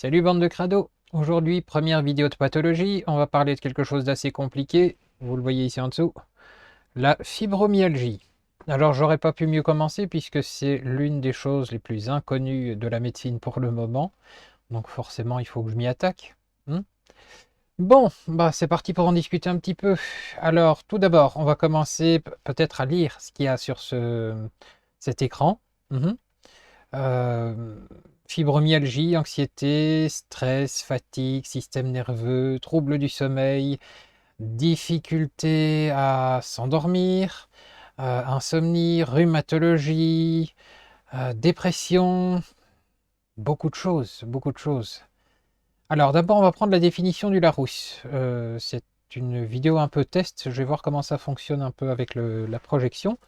Salut bande de crado. Aujourd'hui, première vidéo de pathologie, on va parler de quelque chose d'assez compliqué, vous le voyez ici en dessous, la fibromyalgie. Alors j'aurais pas pu mieux commencer puisque c'est l'une des choses les plus inconnues de la médecine pour le moment, donc forcément il faut que je m'y attaque. Hmm. Bon, bah c'est parti pour en discuter un petit peu. Alors tout d'abord, on va commencer peut-être à lire ce qu'il y a sur cet écran. Mhm. Euh, Fibromyalgie, anxiété, stress, fatigue, système nerveux, troubles du sommeil, difficulté à s'endormir, insomnie, rhumatologie, dépression, beaucoup de choses, beaucoup de choses. Alors d'abord, on va prendre la définition du Larousse. C'est une vidéo un peu test, je vais voir comment ça fonctionne un peu avec la projection.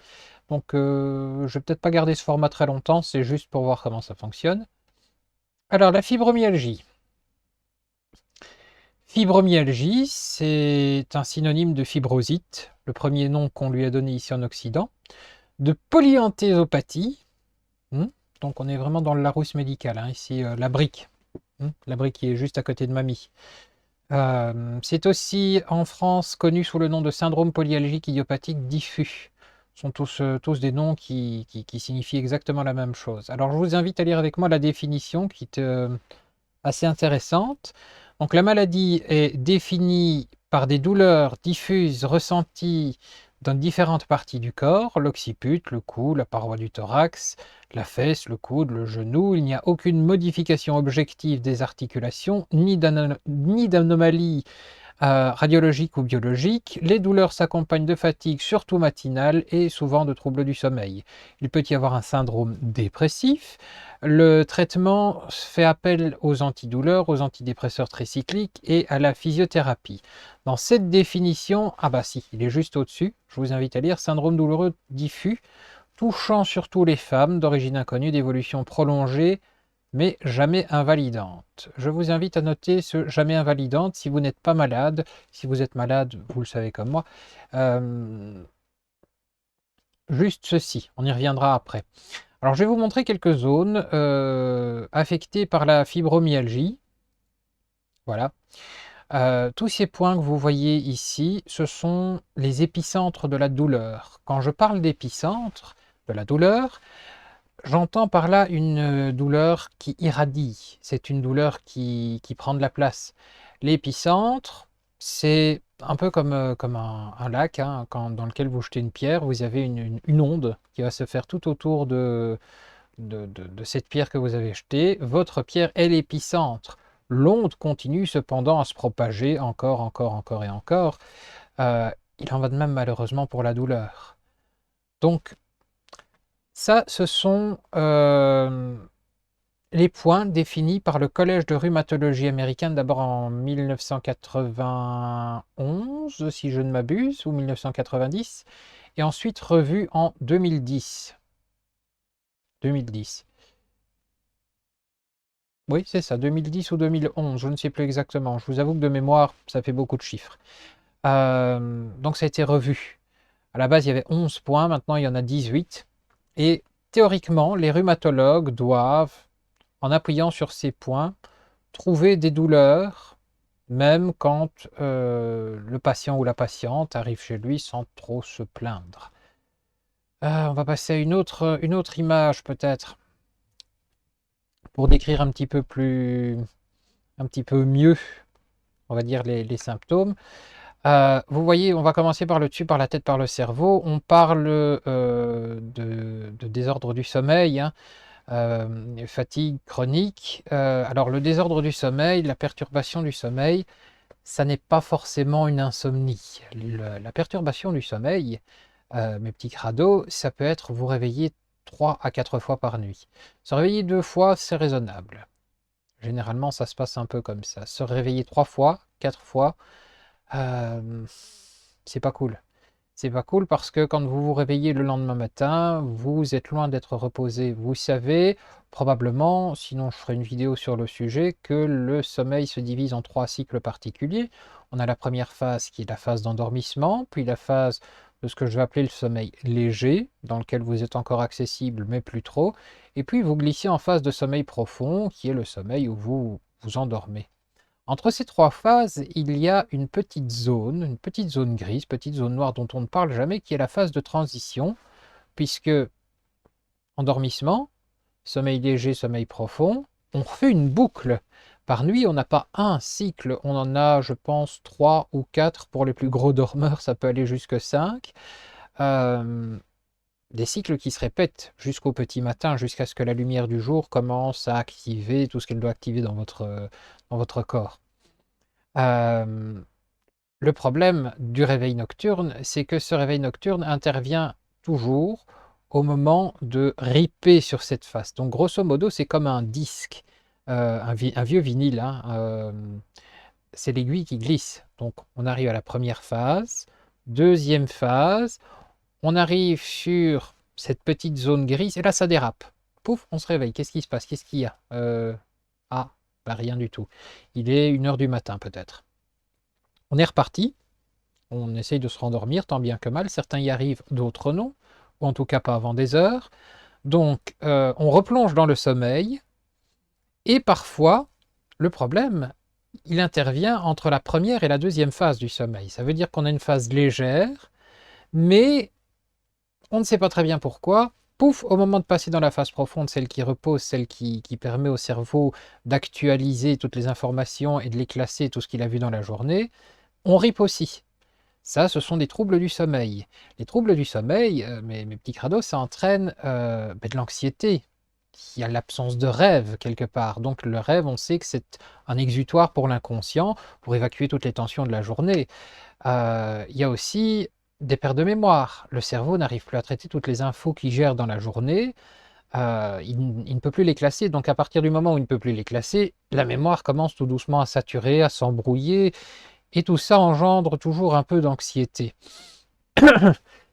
Donc je vais peut-être pas garder ce format très longtemps, c'est juste pour voir comment ça fonctionne. Alors, la fibromyalgie. Fibromyalgie, c'est un synonyme de fibrosite, le premier nom qu'on lui a donné ici en Occident, de polyenthésopathie, hmm, donc on est vraiment dans le Larousse médical, hein, ici la brique qui est juste à côté de mamie. C'est aussi en France connu sous le nom de syndrome polyalgique idiopathique diffus. Ce sont tous des noms qui signifient exactement la même chose. Alors je vous invite à lire avec moi la définition qui est assez intéressante. Donc la maladie est définie par des douleurs diffuses ressenties dans différentes parties du corps, l'occiput, le cou, la paroi du thorax, la fesse, le coude, le genou. Il n'y a aucune modification objective des articulations, ni d'anomalie radiologique ou biologique. Les douleurs s'accompagnent de fatigue, surtout matinale, et souvent de troubles du sommeil. Il peut y avoir un syndrome dépressif. Le traitement fait appel aux antidouleurs, aux antidépresseurs tricycliques et à la physiothérapie. Dans cette définition, ah bah si, il est juste au-dessus, je vous invite à lire syndrome douloureux diffus, touchant surtout les femmes d'origine inconnue, d'évolution prolongée, mais jamais invalidante. Je vous invite à noter ce jamais invalidante si vous n'êtes pas malade. Si vous êtes malade, vous le savez comme moi. Euh, Juste ceci, on y reviendra après. Alors je vais vous montrer quelques zones affectées par la fibromyalgie. Voilà. Tous ces points que vous voyez ici, ce sont les épicentres de la douleur. Quand je parle d'épicentre de la douleur, j'entends par là une douleur qui irradie, c'est une douleur qui prend de la place. L'épicentre, c'est un peu comme un lac, hein, dans lequel vous jetez une pierre, vous avez une onde qui va se faire tout autour de cette pierre que vous avez jetée. Votre pierre est l'épicentre. L'onde continue cependant à se propager encore, encore, encore et encore. Il en va de même malheureusement pour la douleur. Donc, ça, ce sont les points définis par le Collège de rhumatologie américaine, d'abord en 1991, si je ne m'abuse, ou 1990, et ensuite revus en 2010. 2010. Oui, c'est ça, 2010 ou 2011, je ne sais plus exactement. Je vous avoue que de mémoire, ça fait beaucoup de chiffres. Donc ça a été revu. À la base, il y avait 11 points, maintenant il y en a 18. Et théoriquement, les rhumatologues doivent, en appuyant sur ces points, trouver des douleurs, même quand le patient ou la patiente arrive chez lui sans trop se plaindre. On va passer à une autre image peut-être, pour décrire un petit peu mieux, on va dire, les symptômes. Vous voyez, on va commencer par le dessus, par la tête, par le cerveau. On parle de désordre du sommeil, hein, fatigue chronique. Alors le désordre du sommeil, la perturbation du sommeil, ça n'est pas forcément une insomnie. La perturbation du sommeil, mes petits crados, ça peut être vous réveiller 3 à 4 fois par nuit. Se réveiller 2 fois, c'est raisonnable. Généralement, ça se passe un peu comme ça. Se réveiller 3 fois, 4 fois, euh, c'est pas cool. C'est pas cool parce que quand vous vous réveillez le lendemain matin, vous êtes loin d'être reposé. Vous savez probablement, sinon je ferai une vidéo sur le sujet, que le sommeil se divise en 3 cycles particuliers. On a la première phase qui est la phase d'endormissement, puis la phase de ce que je vais appeler le sommeil léger, dans lequel vous êtes encore accessible mais plus trop, et puis vous glissez en phase de sommeil profond, qui est le sommeil où vous vous endormez. Entre ces 3 phases, il y a une petite zone grise, petite zone noire dont on ne parle jamais, qui est la phase de transition, puisque endormissement, sommeil léger, sommeil profond, on refait une boucle. Par nuit, on n'a pas un cycle, on en a, je pense, 3 ou 4 pour les plus gros dormeurs, ça peut aller jusque 5. Des cycles qui se répètent jusqu'au petit matin, jusqu'à ce que la lumière du jour commence à activer tout ce qu'elle doit activer dans votre corps. Le problème du réveil nocturne, c'est que ce réveil nocturne intervient toujours au moment de ripper sur cette face. Donc grosso modo, c'est comme un disque, un vieux vinyle, hein, c'est l'aiguille qui glisse. Donc on arrive à la première phase, deuxième phase, on arrive sur cette petite zone grise, et là ça dérape. Pouf, on se réveille. Qu'est-ce qui se passe? Qu'est-ce qu'il y a? Ah, bah rien du tout. Il est 1 h du matin peut-être. On est reparti. On essaye de se rendormir tant bien que mal. Certains y arrivent, d'autres non. Ou en tout cas pas avant des heures. Donc on replonge dans le sommeil. Et parfois, le problème, il intervient entre la première et la deuxième phase du sommeil. Ça veut dire qu'on a une phase légère, mais on ne sait pas très bien pourquoi. Pouf, au moment de passer dans la phase profonde, celle qui repose, celle qui permet au cerveau d'actualiser toutes les informations et de les classer, tout ce qu'il a vu dans la journée, on rip aussi. Ça, ce sont des troubles du sommeil. Les troubles du sommeil, mes petits crados, ça entraîne de l'anxiété. Il y a l'absence de rêve quelque part. Donc le rêve, on sait que c'est un exutoire pour l'inconscient, pour évacuer toutes les tensions de la journée. Il y a aussi des pertes de mémoire. Le cerveau n'arrive plus à traiter toutes les infos qu'il gère dans la journée. Il ne peut plus les classer. Donc à partir du moment où il ne peut plus les classer, la mémoire commence tout doucement à saturer, à s'embrouiller. Et tout ça engendre toujours un peu d'anxiété.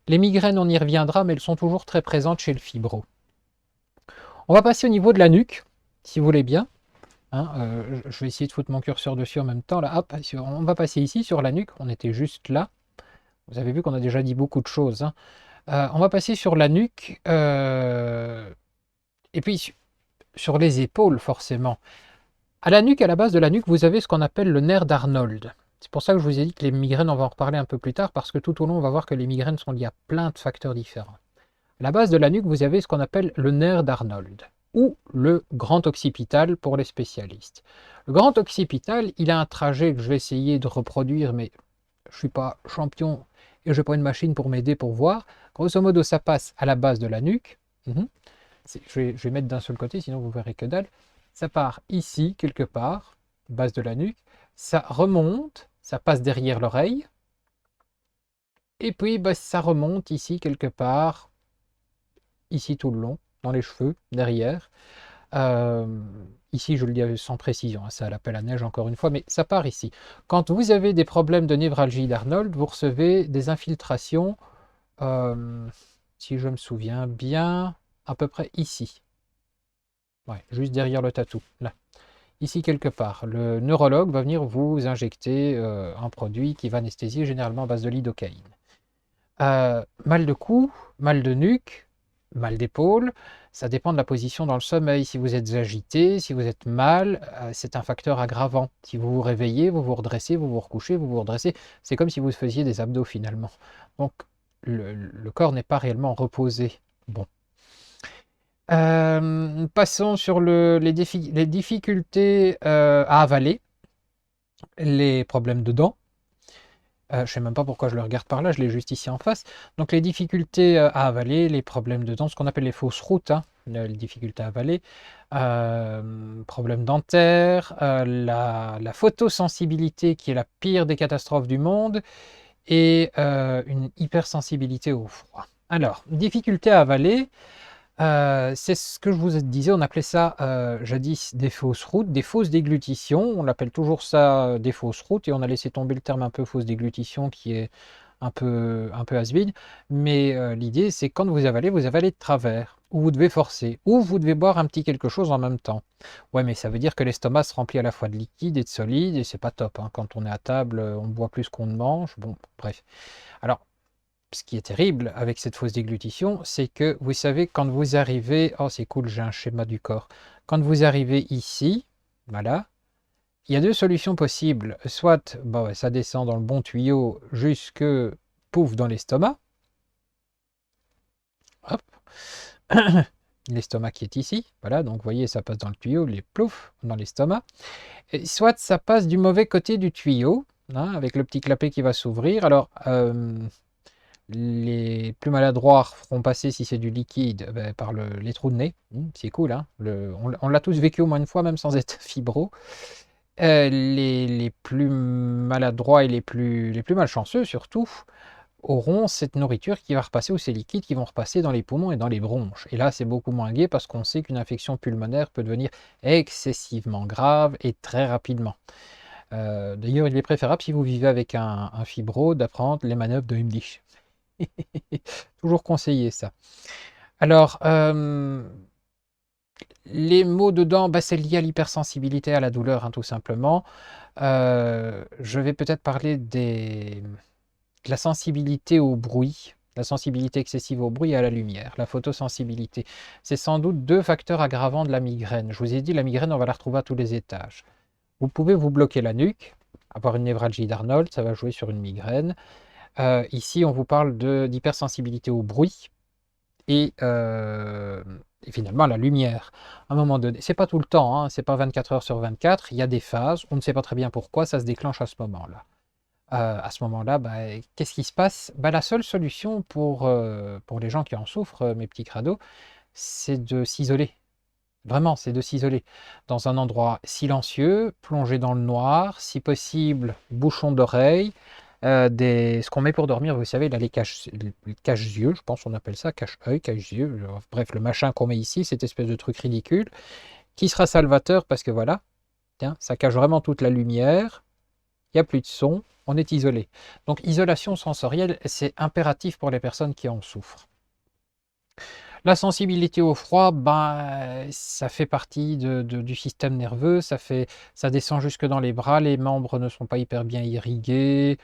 Les migraines, on y reviendra, mais elles sont toujours très présentes chez le fibro. On va passer au niveau de la nuque, si vous voulez bien. Hein, je vais essayer de foutre mon curseur dessus en même temps. Là, hop, on va passer ici sur la nuque. On était juste là. Vous avez vu qu'on a déjà dit beaucoup de choses. Hein. On va passer sur la nuque. Et puis sur les épaules, forcément. À la nuque, à la base de la nuque, vous avez ce qu'on appelle le nerf d'Arnold. C'est pour ça que je vous ai dit que les migraines, on va en reparler un peu plus tard, parce que tout au long, on va voir que les migraines sont liées à plein de facteurs différents. À la base de la nuque, vous avez ce qu'on appelle le nerf d'Arnold, ou le grand occipital pour les spécialistes. Le grand occipital, il a un trajet que je vais essayer de reproduire, mais je ne suis pas champion et je n'ai pas une machine pour m'aider pour voir. Grosso modo, ça passe à la base de la nuque. Je vais mettre d'un seul côté, sinon vous verrez que dalle. Ça part ici, quelque part, base de la nuque. Ça remonte, ça passe derrière l'oreille. Et puis, ça remonte ici, quelque part, ici tout le long, dans les cheveux, derrière. Ici, je le dis sans précision, hein, c'est à l'appel à neige encore une fois, mais ça part ici. Quand vous avez des problèmes de névralgie d'Arnold, vous recevez des infiltrations, si je me souviens bien, à peu près ici. Ouais, juste derrière le tatou, là. Ici quelque part. Le neurologue va venir vous injecter un produit qui va anesthésier, généralement à base de lidocaïne. Mal de cou, mal de nuque, mal d'épaule, ça dépend de la position dans le sommeil. Si vous êtes agité, si vous êtes mal, c'est un facteur aggravant. Si vous vous réveillez, vous vous redressez, vous vous recouchez, vous vous redressez, c'est comme si vous faisiez des abdos finalement. Donc le corps n'est pas réellement reposé. Bon. Passons sur les difficultés à avaler, les problèmes de dents. Je ne sais même pas pourquoi je le regarde par là, je l'ai juste ici en face. Donc les difficultés à avaler, les problèmes de dents, ce qu'on appelle les fausses routes, hein, les difficultés à avaler, problèmes dentaires, la photosensibilité qui est la pire des catastrophes du monde, et une hypersensibilité au froid. Alors, difficulté à avaler, c'est ce que je vous disais, on appelait ça jadis des fausses routes, des fausses déglutitions. On l'appelle toujours ça des fausses routes, et on a laissé tomber le terme un peu fausse déglutition qui est un peu has-been. Mais l'idée, c'est quand vous avalez de travers, ou vous devez forcer, ou vous devez boire un petit quelque chose en même temps. Ouais, mais ça veut dire que l'estomac se remplit à la fois de liquide et de solide, et c'est pas top. Hein. Quand on est à table, on boit plus qu'on ne mange. Bon, bref. Alors, ce qui est terrible avec cette fausse déglutition, c'est que vous savez, quand vous arrivez, oh c'est cool, j'ai un schéma du corps. Quand vous arrivez ici, voilà, il y a deux solutions possibles. Soit bon, ça descend dans le bon tuyau jusque pouf dans l'estomac. Hop. L'estomac qui est ici. Voilà, donc vous voyez, ça passe dans le tuyau, les plouf dans l'estomac. Soit ça passe du mauvais côté du tuyau, hein, avec le petit clapet qui va s'ouvrir. Alors, les plus maladroits feront passer, si c'est du liquide, par les trous de nez. C'est cool, hein. On l'a tous vécu au moins une fois, même sans être fibro. Les plus maladroits et les plus malchanceux, surtout, auront cette nourriture qui va repasser, ou ces liquides qui vont repasser dans les poumons et dans les bronches. Et là, c'est beaucoup moins gai parce qu'on sait qu'une infection pulmonaire peut devenir excessivement grave et très rapidement. D'ailleurs, il est préférable, si vous vivez avec un fibro, d'apprendre les manœuvres de Heimlich. Toujours conseillé ça. Alors, les maux de dents, c'est lié à l'hypersensibilité à la douleur, hein, tout simplement. Je vais peut-être parler de la sensibilité au bruit, la sensibilité excessive au bruit et à la lumière, la photosensibilité. C'est sans doute deux facteurs aggravants de la migraine. Je vous ai dit, la migraine, on va la retrouver à tous les étages. Vous pouvez vous bloquer la nuque, avoir une névralgie d'Arnold, ça va jouer sur une migraine. Ici, on vous parle d'hypersensibilité au bruit et finalement à la lumière. À un moment donné, c'est pas tout le temps, hein, c'est pas 24 heures sur 24, il y a des phases, on ne sait pas très bien pourquoi ça se déclenche à ce moment-là. À ce moment-là, qu'est-ce qui se passe? La seule solution pour les gens qui en souffrent, mes petits crados, c'est de s'isoler. Vraiment, c'est de s'isoler dans un endroit silencieux, plongé dans le noir, si possible, bouchon d'oreille, ce qu'on met pour dormir, vous savez, là, les cache-yeux, je pense qu'on appelle ça, cache-œil, cache-yeux, bref, le machin qu'on met ici, cette espèce de truc ridicule, qui sera salvateur parce que voilà, tiens, ça cache vraiment toute la lumière, il n'y a plus de son, on est isolé. Donc, isolation sensorielle, c'est impératif pour les personnes qui en souffrent. La sensibilité au froid, ça fait partie du système nerveux, ça descend jusque dans les bras, les membres ne sont pas hyper bien irrigués.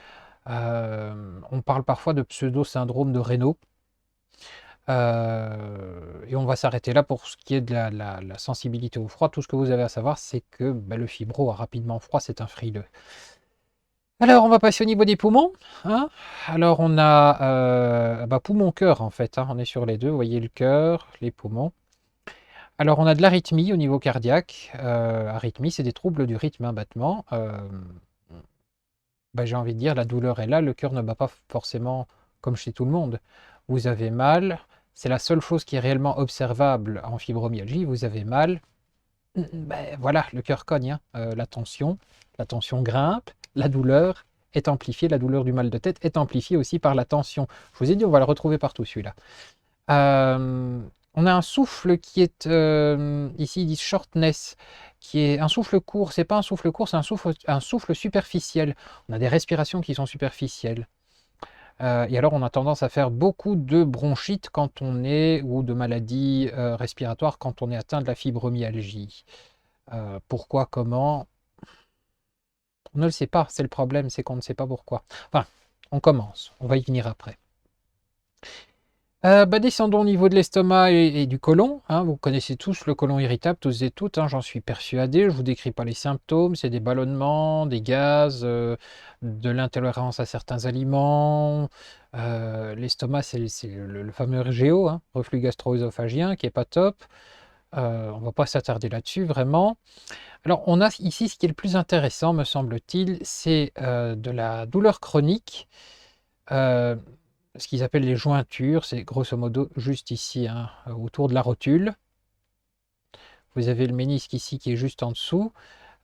On parle parfois de pseudo-syndrome de Raynaud. Et on va s'arrêter là pour ce qui est de la sensibilité au froid. Tout ce que vous avez à savoir, c'est que le fibro a rapidement froid, c'est un frileux. Alors, on va passer au niveau des poumons, hein. Alors, on a poumon-cœur, en fait, hein. On est sur les deux. Vous voyez le cœur, les poumons. Alors, on a de l'arythmie au niveau cardiaque. Arythmie, c'est des troubles du rythme, un battement. J'ai envie de dire, la douleur est là. Le cœur ne bat pas forcément comme chez tout le monde. Vous avez mal. C'est la seule chose qui est réellement observable en fibromyalgie. Vous avez mal. Voilà, le cœur cogne, hein. La tension grimpe, la douleur est amplifiée, la douleur du mal de tête est amplifiée aussi par la tension. Je vous ai dit, on va le retrouver partout celui-là. On a un souffle qui est, ici ils disent shortness, qui est un souffle court. C'est pas un souffle court, c'est un souffle superficiel. On a des respirations qui sont superficielles. Et alors on a tendance à faire beaucoup de bronchites quand on est, ou de maladies respiratoires quand on est atteint de la fibromyalgie. Pourquoi, comment? On ne le sait pas, c'est le problème, c'est qu'on ne sait pas pourquoi. Enfin, on commence, on va y venir après. Descendons au niveau de l'estomac et du côlon, hein. Vous connaissez tous le côlon irritable, tous et toutes, hein, j'en suis persuadé. Je ne vous décris pas les symptômes, c'est des ballonnements, des gaz, de l'intolérance à certains aliments. L'estomac, c'est le fameux RGO, hein, reflux gastro-œsophagien, qui n'est pas top. On ne va pas s'attarder là-dessus, vraiment. Alors, on a ici ce qui est le plus intéressant, me semble-t-il, c'est de la douleur chronique, ce qu'ils appellent les jointures, c'est grosso modo juste ici, hein, autour de la rotule. Vous avez le ménisque ici qui est juste en dessous.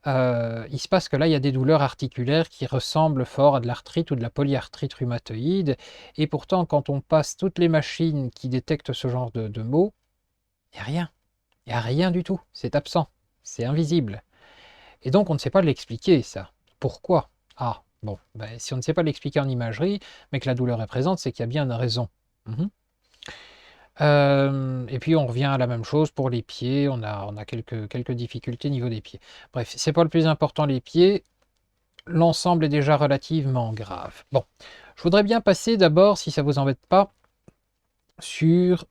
Il se passe que là, il y a des douleurs articulaires qui ressemblent fort à de l'arthrite ou de la polyarthrite rhumatoïde. Et pourtant, quand on passe toutes les machines qui détectent ce genre de maux, il n'y a rien. Il n'y a rien du tout. C'est absent. C'est invisible. Et donc, on ne sait pas l'expliquer, ça. Pourquoi? Ah, bon, si on ne sait pas l'expliquer en imagerie, mais que la douleur est présente, c'est qu'il y a bien une raison. Et puis, on revient à la même chose pour les pieds. On a quelques difficultés au niveau des pieds. Bref, c'est pas le plus important, les pieds. L'ensemble est déjà relativement grave. Bon, je voudrais bien passer d'abord, si ça vous embête pas, sur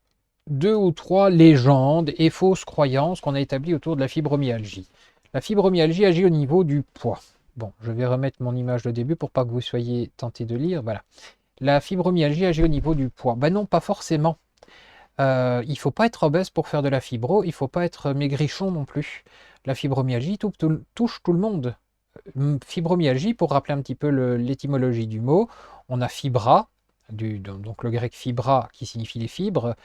2 ou 3 légendes et fausses croyances qu'on a établies autour de la fibromyalgie. La fibromyalgie agit au niveau du poids. Bon, je vais remettre mon image de début pour pas que vous soyez tenté de lire. Voilà. La fibromyalgie agit au niveau du poids. Ben non, pas forcément. Il ne faut pas être obèse pour faire de la fibro, il ne faut pas être maigrichon non plus. La fibromyalgie touche tout le monde. Fibromyalgie, pour rappeler un petit peu l'étymologie du mot, on a fibra, donc le grec fibra qui signifie les fibres,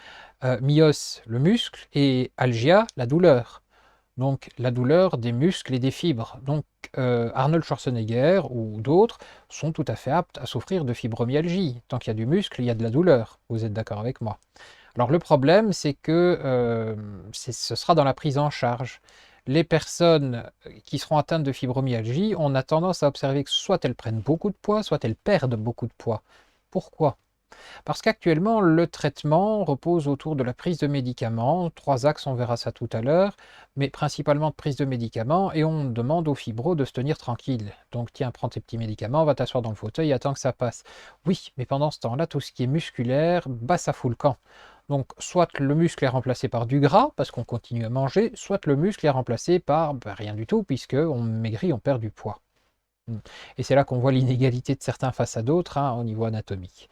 myos le muscle et algia la douleur. Donc la douleur des muscles et des fibres. Donc Arnold Schwarzenegger ou d'autres sont tout à fait aptes à souffrir de fibromyalgie. Tant qu'il y a du muscle, il y a de la douleur. Vous êtes d'accord avec moi? Alors le problème, c'est que ce sera dans la prise en charge. Les personnes qui seront atteintes de fibromyalgie, on a tendance à observer que soit elles prennent beaucoup de poids, soit elles perdent beaucoup de poids. Pourquoi? Parce qu'actuellement, le traitement repose autour de la prise de médicaments, 3 axes, on verra ça tout à l'heure, mais principalement de prise de médicaments, et on demande aux fibros de se tenir tranquille. Donc tiens, prends tes petits médicaments, va t'asseoir dans le fauteuil et attends que ça passe. Oui, mais pendant ce temps-là, tout ce qui est musculaire, bah ça fout le camp. Donc soit le muscle est remplacé par du gras, parce qu'on continue à manger, soit le muscle est remplacé par rien du tout, puisque on maigrit, on perd du poids. Et c'est là qu'on voit l'inégalité de certains face à d'autres au niveau anatomique.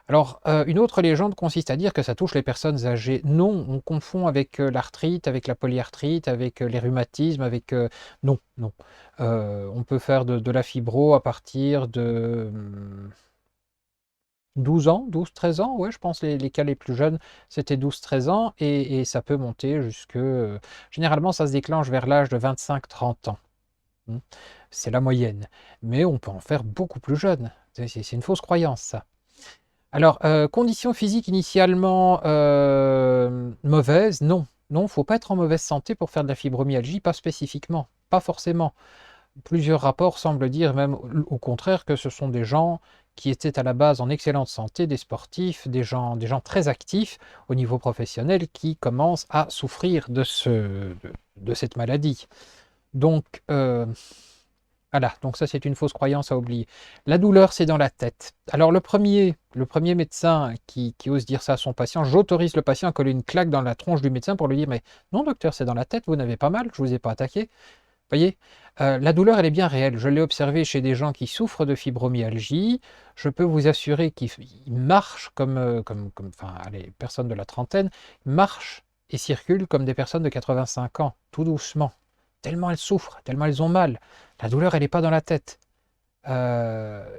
Alors, une autre légende consiste à dire que ça touche les personnes âgées. Non, on confond avec l'arthrite, avec la polyarthrite, avec les rhumatismes, avec... non, non. On peut faire de la fibro à partir de 12 ans, 12-13 ans, ouais, je pense les cas les plus jeunes, c'était 12-13 ans, et ça peut monter jusque... généralement, ça se déclenche vers l'âge de 25-30 ans. C'est la moyenne. Mais on peut en faire beaucoup plus jeune. C'est une fausse croyance, ça. Alors, conditions physiques initialement mauvaises, non. Non, faut pas être en mauvaise santé pour faire de la fibromyalgie, pas spécifiquement, pas forcément. Plusieurs rapports semblent dire même au contraire que ce sont des gens qui étaient à la base en excellente santé, des sportifs, des gens très actifs au niveau professionnel qui commencent à souffrir de cette maladie. Donc, voilà, donc ça c'est une fausse croyance à oublier. La douleur, c'est dans la tête. Alors le premier médecin qui ose dire ça à son patient, j'autorise le patient à coller une claque dans la tronche du médecin pour lui dire, mais non docteur, c'est dans la tête, vous n'avez pas mal, je ne vous ai pas attaqué. Vous voyez, la douleur, elle est bien réelle. Je l'ai observé chez des gens qui souffrent de fibromyalgie. Je peux vous assurer qu'ils marchent enfin, les personnes de la trentaine, marchent et circulent comme des personnes de 85 ans, tout doucement. Tellement elles souffrent, tellement elles ont mal. La douleur, elle n'est pas dans la tête.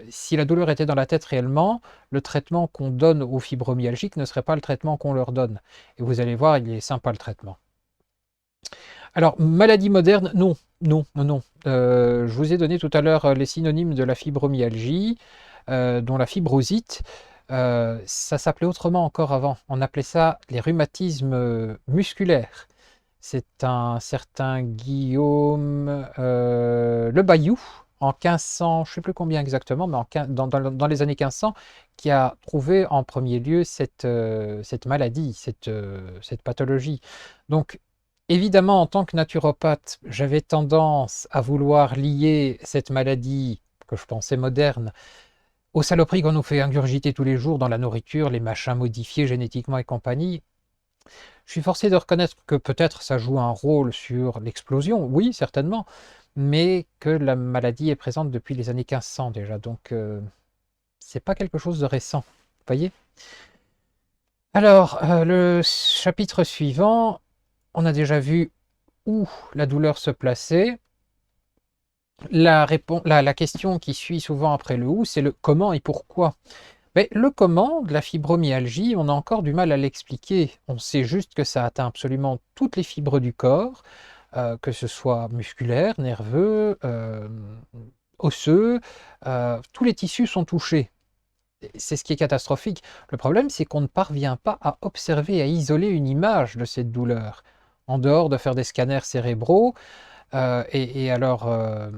Si la douleur était dans la tête réellement, le traitement qu'on donne aux fibromyalgiques ne serait pas le traitement qu'on leur donne. Et vous allez voir, il est sympa le traitement. Alors, maladie moderne, non, non, non, non. Je vous ai donné tout à l'heure les synonymes de la fibromyalgie, dont la fibrosite. Ça s'appelait autrement encore avant. On appelait ça les rhumatismes musculaires. C'est un certain Guillaume Le Bayou, en 1500, je ne sais plus combien exactement, mais dans les années 1500, qui a trouvé en premier lieu cette maladie, cette pathologie. Donc, évidemment, en tant que naturopathe, j'avais tendance à vouloir lier cette maladie, que je pensais moderne, aux saloperies qu'on nous fait ingurgiter tous les jours dans la nourriture, les machins modifiés génétiquement et compagnie. Je suis forcé de reconnaître que peut-être ça joue un rôle sur l'explosion, oui, certainement, mais que la maladie est présente depuis les années 1500 déjà, donc c'est pas quelque chose de récent, vous voyez? Alors, le chapitre suivant, on a déjà vu où la douleur se plaçait. La question qui suit souvent après le où, c'est le comment et pourquoi. Mais le comment de la fibromyalgie, on a encore du mal à l'expliquer. On sait juste que ça atteint absolument toutes les fibres du corps, que ce soit musculaire, nerveux, osseux, tous les tissus sont touchés. C'est ce qui est catastrophique. Le problème, c'est qu'on ne parvient pas à observer, à isoler une image de cette douleur, en dehors de faire des scanners cérébraux. Et alors, ben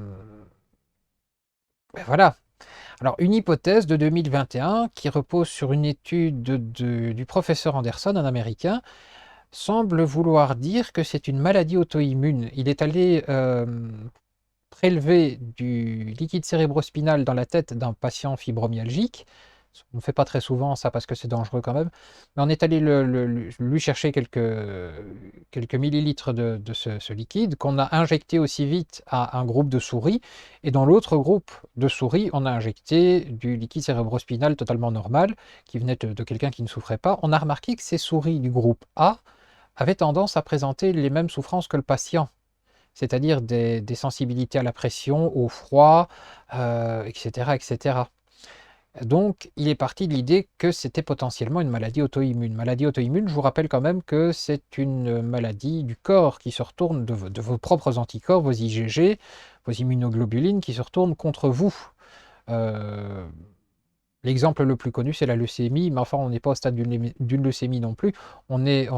voilà. Alors, une hypothèse de 2021 qui repose sur une étude du professeur Anderson, un Américain, semble vouloir dire que c'est une maladie auto-immune. Il est allé prélever du liquide cérébrospinal dans la tête d'un patient fibromyalgique. On ne fait pas très souvent ça parce que c'est dangereux quand même. Mais on est allé lui chercher quelques millilitres de ce liquide qu'on a injecté aussi vite à un groupe de souris. Et dans l'autre groupe de souris, on a injecté du liquide cérébrospinal totalement normal qui venait de quelqu'un qui ne souffrait pas. On a remarqué que ces souris du groupe A avaient tendance à présenter les mêmes souffrances que le patient, c'est-à-dire des sensibilités à la pression, au froid, etc., etc. Donc, il est parti de l'idée que c'était potentiellement une maladie auto-immune. Maladie auto-immune, je vous rappelle quand même que c'est une maladie du corps qui se retourne de vos propres anticorps, vos IgG, vos immunoglobulines qui se retournent contre vous. Euh, L'exemple le plus connu, c'est la leucémie, mais enfin, on n'est pas au stade d'une leucémie non plus. On n'est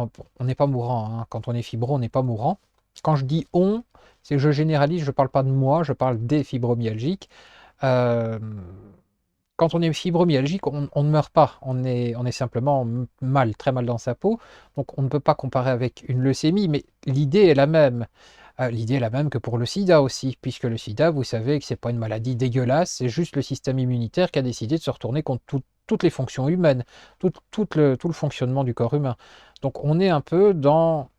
pas mourant, hein. Quand on est fibro, on n'est pas mourant. Quand je dis on, c'est que je généralise, je ne parle pas de moi, je parle des fibromyalgiques. Euh, Quand on est fibromyalgique, on ne meurt pas, on est simplement mal, très mal dans sa peau. Donc on ne peut pas comparer avec une leucémie, mais l'idée est la même. L'idée est la même que pour le sida aussi, puisque le sida, vous savez que ce n'est pas une maladie dégueulasse, c'est juste le système immunitaire qui a décidé de se retourner contre toutes les fonctions humaines, tout le fonctionnement du corps humain. Donc on est un peu dans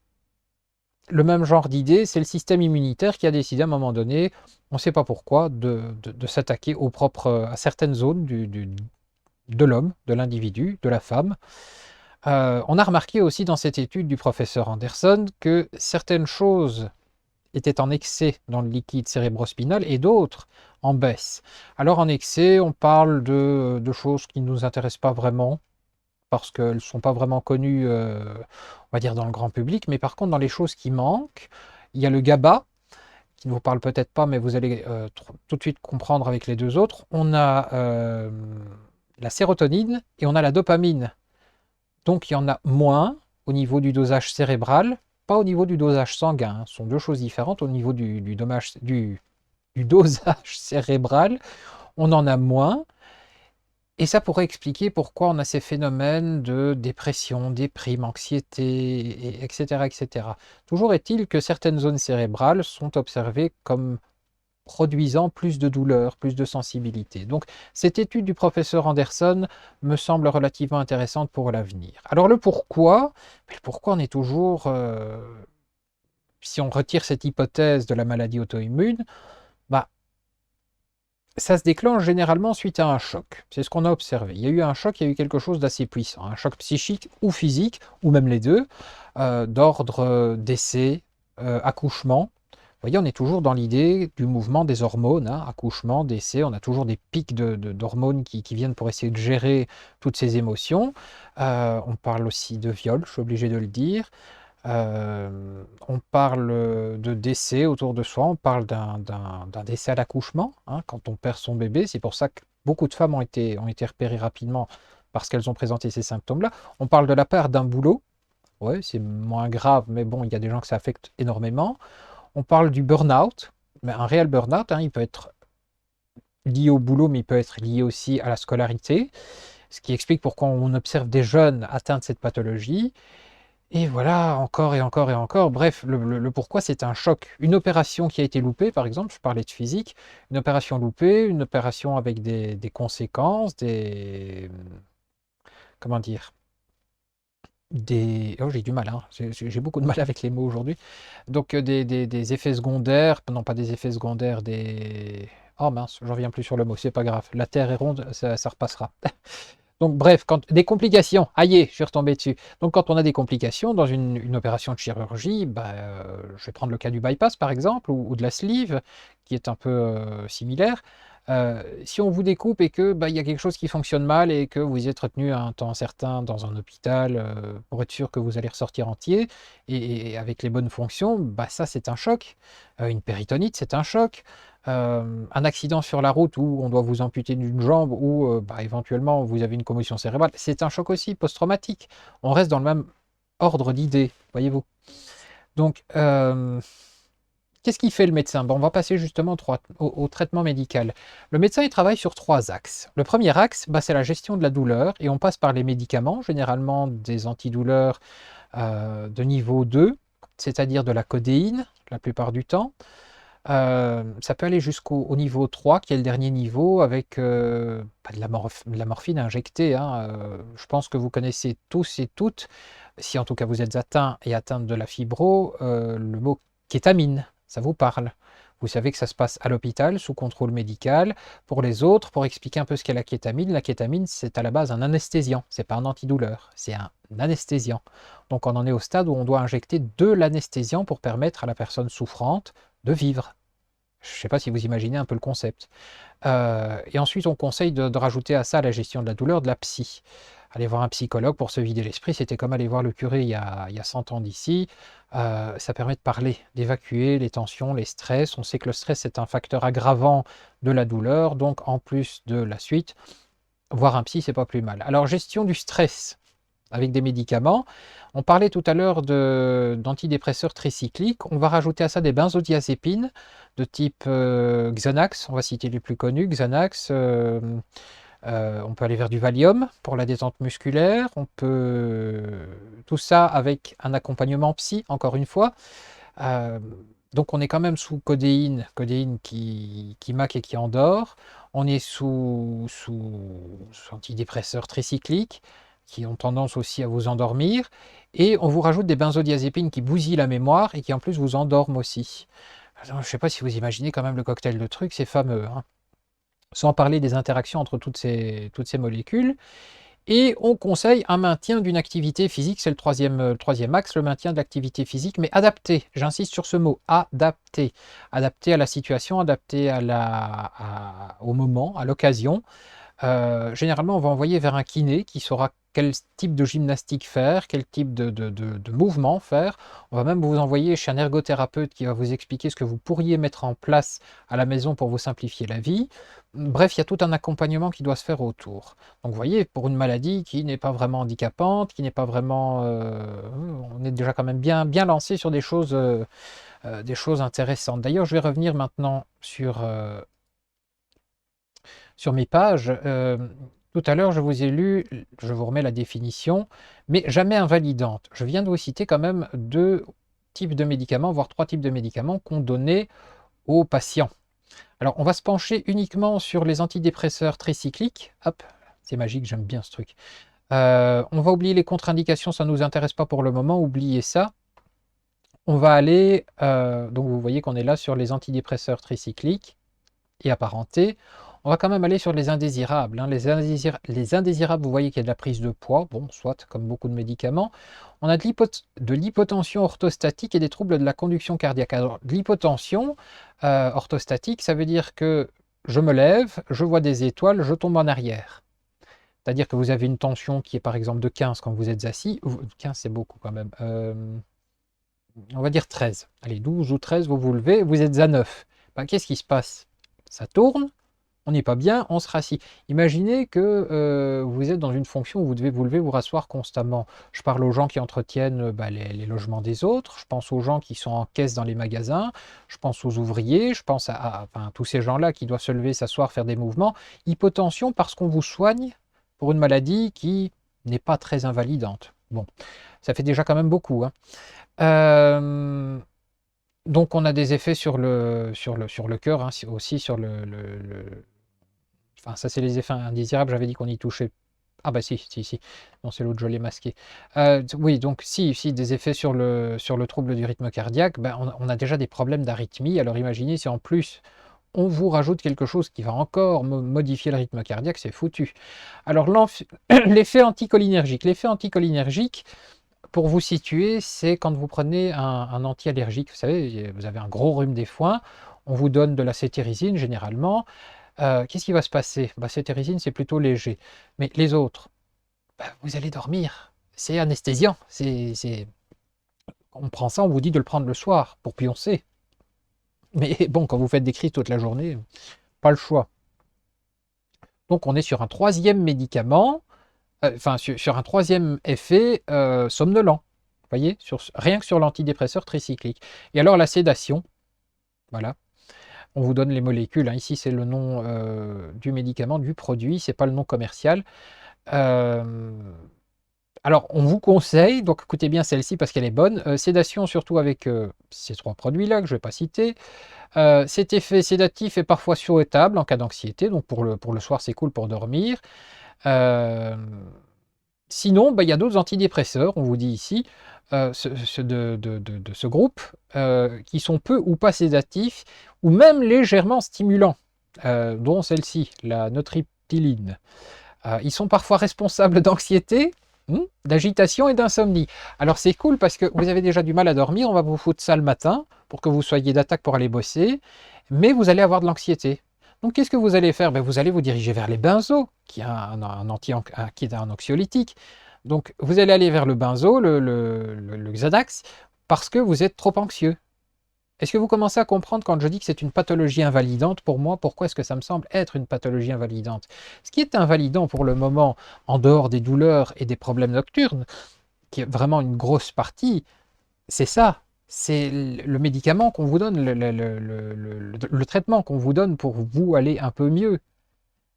le même genre d'idée, c'est le système immunitaire qui a décidé à un moment donné, on ne sait pas pourquoi, de s'attaquer à certaines zones de l'homme, de l'individu, de la femme. On a remarqué aussi dans cette étude du professeur Anderson que certaines choses étaient en excès dans le liquide cérébrospinal et d'autres en baisse. Alors en excès, on parle de choses qui ne nous intéressent pas vraiment, parce qu'elles ne sont pas vraiment connues, on va dire, dans le grand public. Mais par contre, dans les choses qui manquent, il y a le GABA, qui ne vous parle peut-être pas, mais vous allez tout de suite comprendre avec les deux autres. On a la sérotonine et on a la dopamine. Donc il y en a moins au niveau du dosage cérébral, pas au niveau du dosage sanguin, hein. Ce sont deux choses différentes. Au niveau du dosage cérébral, on en a moins. Et ça pourrait expliquer pourquoi on a ces phénomènes de dépression, déprime, anxiété, etc., etc. Toujours est-il que certaines zones cérébrales sont observées comme produisant plus de douleur, plus de sensibilité. Donc cette étude du professeur Anderson me semble relativement intéressante pour l'avenir. Alors le pourquoi on est toujours, si on retire cette hypothèse de la maladie auto-immune, bah, ça se déclenche généralement suite à un choc. C'est ce qu'on a observé. Il y a eu un choc, il y a eu quelque chose d'assez puissant, un choc psychique ou physique, ou même les deux, d'ordre décès, accouchement. Vous voyez, on est toujours dans l'idée du mouvement des hormones, hein, accouchement, décès, on a toujours des pics d'hormones qui viennent pour essayer de gérer toutes ces émotions. On parle aussi de viol, je suis obligé de le dire. On parle de décès autour de soi, on parle d'un décès à l'accouchement, hein, quand on perd son bébé. C'est pour ça que beaucoup de femmes ont été repérées rapidement parce qu'elles ont présenté ces symptômes-là. On parle de la perte d'un boulot, ouais, c'est moins grave, mais bon, il y a des gens que ça affecte énormément. On parle du burn-out, mais un réel burn-out, hein, il peut être lié au boulot, mais il peut être lié aussi à la scolarité, ce qui explique pourquoi on observe des jeunes atteints de cette pathologie. Et voilà, encore et encore et encore. Bref, le pourquoi, c'est un choc. Une opération qui a été loupée, par exemple, je parlais de physique, une opération loupée, une opération avec des conséquences, comment dire, oh, j'ai du mal, hein. J'ai beaucoup de mal avec les mots aujourd'hui. Donc des effets secondaires, non pas des effets secondaires, Oh mince, j'en reviens plus sur le mot, c'est pas grave. La Terre est ronde, ça repassera. Donc bref, des complications, aïe, je suis retombé dessus. Donc quand on a des complications dans une opération de chirurgie, bah, je vais prendre le cas du bypass par exemple, ou de la sleeve, qui est un peu similaire. Si on vous découpe et que bah, il y a quelque chose qui fonctionne mal et que vous y êtes retenu un temps certain dans un hôpital pour être sûr que vous allez ressortir entier et avec les bonnes fonctions, bah, ça c'est un choc. Une péritonite, c'est un choc. Un accident sur la route où on doit vous amputer d'une jambe ou bah, éventuellement vous avez une commotion cérébrale, c'est un choc aussi post-traumatique. On reste dans le même ordre d'idées, voyez-vous. Donc, qu'est-ce qu'il fait le médecin? Bon, on va passer justement au traitement médical. Le médecin, il travaille sur 3 axes. Le premier axe, bah, c'est la gestion de la douleur et on passe par les médicaments, généralement des antidouleurs de niveau 2, c'est-à-dire de la codéine la plupart du temps. Ça peut aller jusqu'au niveau 3, qui est le dernier niveau, avec pas de la morphine injectée, hein. Je pense que vous connaissez tous et toutes, si en tout cas vous êtes atteint et atteinte de la fibro, le mot kétamine, ça vous parle. Vous savez que ça se passe à l'hôpital, sous contrôle médical. Pour les autres, pour expliquer un peu ce qu'est la kétamine, c'est à la base un anesthésiant. C'est pas un antidouleur, c'est un anesthésiant. Donc on en est au stade où on doit injecter de l'anesthésiant pour permettre à la personne souffrante de vivre. Je ne sais pas si vous imaginez un peu le concept. Et ensuite, on conseille de rajouter à ça la gestion de la douleur, de la psy. Aller voir un psychologue pour se vider l'esprit, c'était comme aller voir le curé il y a 100 ans d'ici. Ça permet de parler, d'évacuer les tensions, les stress. On sait que le stress est un facteur aggravant de la douleur, donc en plus de la suite, voir un psy, c'est pas plus mal. Alors, gestion du stress avec des médicaments. On parlait tout à l'heure d'antidépresseurs tricycliques. On va rajouter à ça des benzodiazépines de type Xanax. On va citer les plus connus. Xanax, on peut aller vers du Valium pour la détente musculaire. On peut tout ça avec un accompagnement psy, encore une fois. Euh, donc on est quand même sous codéine qui maque et qui endort. On est sous antidépresseurs tricycliques qui ont tendance aussi à vous endormir. Et on vous rajoute des benzodiazépines qui bousillent la mémoire et qui en plus vous endorment aussi. Alors, je ne sais pas si vous imaginez quand même le cocktail de trucs, c'est fameux, hein. Sans parler des interactions entre toutes ces molécules. Et on conseille un maintien d'une activité physique, c'est le troisième axe, le maintien de l'activité physique, mais adapté. J'insiste sur ce mot, adapté. Adapté à la situation, adapté au moment, à l'occasion. Généralement, on va envoyer vers un kiné qui saura quel type de gymnastique faire, quel type de mouvement faire. On va même vous envoyer chez un ergothérapeute qui va vous expliquer ce que vous pourriez mettre en place à la maison pour vous simplifier la vie. Bref, il y a tout un accompagnement qui doit se faire autour. Donc vous voyez, pour une maladie qui n'est pas vraiment handicapante, qui n'est pas vraiment... on est déjà quand même bien lancé sur des choses intéressantes. D'ailleurs, je vais revenir maintenant sur mes pages. Tout à l'heure, je vous ai lu, je vous remets la définition, mais jamais invalidante. Je viens de vous citer quand même deux types de médicaments, voire trois types de médicaments qu'on donnait aux patients. Alors, on va se pencher uniquement sur les antidépresseurs tricycliques. Hop, c'est magique, j'aime bien ce truc. On va oublier les contre-indications, ça ne nous intéresse pas pour le moment, oubliez ça. On va aller, donc vous voyez qu'on est là sur les antidépresseurs tricycliques et apparentés. On va quand même aller sur les indésirables, hein. Les indésirables, vous voyez qu'il y a de la prise de poids, bon, soit comme beaucoup de médicaments. On a de l'hypotension orthostatique et des troubles de la conduction cardiaque. Alors, de l'hypotension orthostatique, ça veut dire que je me lève, je vois des étoiles, je tombe en arrière. C'est-à-dire que vous avez une tension qui est par exemple de 15 quand vous êtes assis. 15, c'est beaucoup quand même. On va dire 13. Allez, 12 ou 13, vous vous levez, vous êtes à 9. Ben, qu'est-ce qui se passe? Ça tourne, on n'est pas bien, on se rassit. Imaginez que vous êtes dans une fonction où vous devez vous lever, vous rasseoir constamment. Je parle aux gens qui entretiennent les logements des autres, je pense aux gens qui sont en caisse dans les magasins, je pense aux ouvriers, je pense enfin, tous ces gens-là qui doivent se lever, s'asseoir, faire des mouvements. Hypotension parce qu'on vous soigne pour une maladie qui n'est pas très invalidante. Bon, ça fait déjà quand même beaucoup, hein. Euh, donc on a des effets sur le cœur, hein, aussi sur enfin ça c'est les effets indésirables, j'avais dit qu'on y touchait. Ah bah si. Non, c'est l'autre, je l'ai masqué. Oui, donc si, des effets sur le trouble du rythme cardiaque, ben, on a déjà des problèmes d'arythmie. Alors imaginez si en plus on vous rajoute quelque chose qui va encore modifier le rythme cardiaque, c'est foutu. Alors l'effet anticholinergique. L'effet anticholinergique, pour vous situer, c'est quand vous prenez un anti-allergique. Vous savez, vous avez un gros rhume des foins, on vous donne de la cétirizine généralement. Qu'est-ce qui va se passer? Bah, cétirizine, c'est plutôt léger. Mais les autres, bah, vous allez dormir. C'est anesthésiant. On prend ça, on vous dit de le prendre le soir pour pioncer. Mais bon, quand vous faites des crises toute la journée, pas le choix. Donc on est sur un troisième médicament, enfin sur un troisième effet somnolent. Vous voyez, rien que sur l'antidépresseur tricyclique. Et alors la sédation, voilà. On vous donne les molécules, hein. Ici c'est le nom du médicament, du produit, c'est pas le nom commercial. Euh, Alors, on vous conseille, donc écoutez bien celle-ci parce qu'elle est bonne, sédation surtout avec ces 3 produits-là que je ne vais pas citer. Cet effet sédatif est parfois souhaitable en cas d'anxiété, donc pour le soir, c'est cool pour dormir. Hem, Sinon, bah, il y a d'autres antidépresseurs, on vous dit ici, de ce groupe, qui sont peu ou pas sédatifs ou même légèrement stimulants, dont celle-ci, la nortriptyline. Ils sont parfois responsables d'anxiété, d'agitation et d'insomnie. Alors c'est cool parce que vous avez déjà du mal à dormir, on va vous foutre ça le matin pour que vous soyez d'attaque pour aller bosser, mais vous allez avoir de l'anxiété. Donc qu'est-ce que vous allez faire? Ben, vous allez vous diriger vers les benzos, qui est qui est un anxiolytique. Donc vous allez aller vers le benzo, le Xanax, parce que vous êtes trop anxieux. Est-ce que vous commencez à comprendre quand je dis que c'est une pathologie invalidante pour moi? Pourquoi est-ce que ça me semble être une pathologie invalidante? Ce qui est invalidant pour le moment, en dehors des douleurs et des problèmes nocturnes, qui est vraiment une grosse partie, c'est ça. C'est le médicament qu'on vous donne, le traitement qu'on vous donne pour vous aller un peu mieux.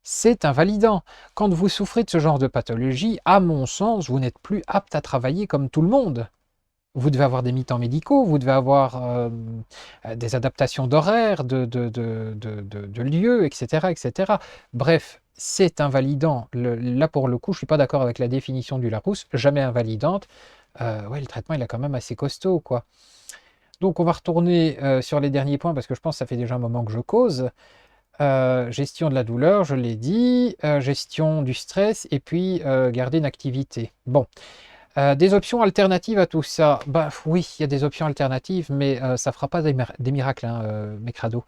C'est invalidant. Quand vous souffrez de ce genre de pathologie, à mon sens, vous n'êtes plus apte à travailler comme tout le monde. Vous devez avoir des mi-temps médicaux, vous devez avoir des adaptations d'horaires, de lieux, etc., etc. Bref, c'est invalidant. Là, pour le coup, je ne suis pas d'accord avec la définition du Larousse, jamais invalidante. Ouais, le traitement, il est quand même assez costaud, quoi. Donc, on va retourner sur les derniers points, parce que je pense que ça fait déjà un moment que je cause. Gestion de la douleur, je l'ai dit, gestion du stress, et puis garder une activité. Bon. Des options alternatives à tout ça? Bah oui, il y a des options alternatives, mais ça fera pas des miracles, hein, mes crados.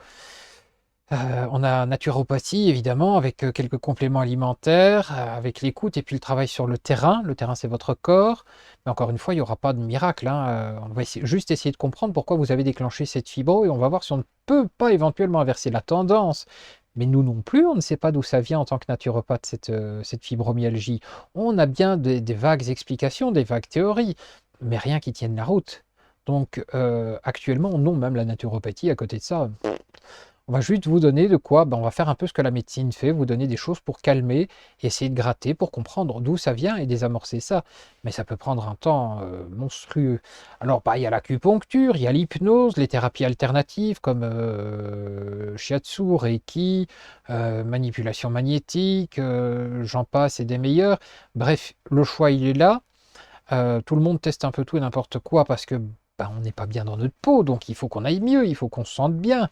On a naturopathie, évidemment, avec quelques compléments alimentaires, avec l'écoute et puis le travail sur le terrain. Le terrain, c'est votre corps. Mais encore une fois, il n'y aura pas de miracle, hein. On va juste essayer de comprendre pourquoi vous avez déclenché cette fibro et on va voir si on ne peut pas éventuellement inverser la tendance. Mais nous non plus, on ne sait pas d'où ça vient en tant que naturopathe, cette fibromyalgie. On a bien des vagues explications, des vagues théories, mais rien qui tienne la route. Donc actuellement, non, même la naturopathie, à côté de ça, on va juste vous donner de quoi, ben, on va faire un peu ce que la médecine fait, vous donner des choses pour calmer, essayer de gratter, pour comprendre d'où ça vient et désamorcer ça. Mais ça peut prendre un temps monstrueux. Alors, bah, il y a l'acupuncture, il y a l'hypnose, les thérapies alternatives comme shiatsu, reiki, manipulation magnétique, j'en passe et des meilleurs. Bref, le choix il est là. Tout le monde teste un peu tout et n'importe quoi parce que ben, on n'est pas bien dans notre peau, donc il faut qu'on aille mieux, il faut qu'on se sente bien.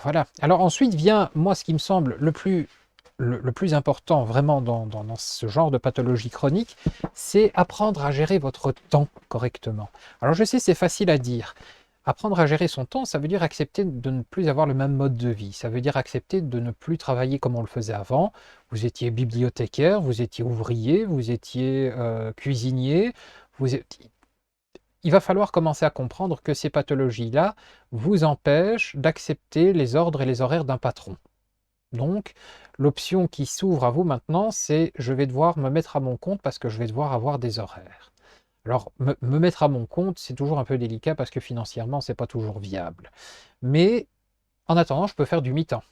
Voilà. Alors ensuite vient, moi, ce qui me semble le plus important vraiment dans ce genre de pathologie chronique, c'est apprendre à gérer votre temps correctement. Alors je sais, c'est facile à dire. Apprendre à gérer son temps, ça veut dire accepter de ne plus avoir le même mode de vie. Ça veut dire accepter de ne plus travailler comme on le faisait avant. Vous étiez bibliothécaire, vous étiez ouvrier, vous étiez cuisinier, vous étiez il va falloir commencer à comprendre que ces pathologies-là vous empêchent d'accepter les ordres et les horaires d'un patron. Donc, l'option qui s'ouvre à vous maintenant, c'est je vais devoir me mettre à mon compte parce que je vais devoir avoir des horaires. Alors, me mettre à mon compte, c'est toujours un peu délicat parce que financièrement, c'est pas toujours viable. Mais en attendant, je peux faire du mi-temps.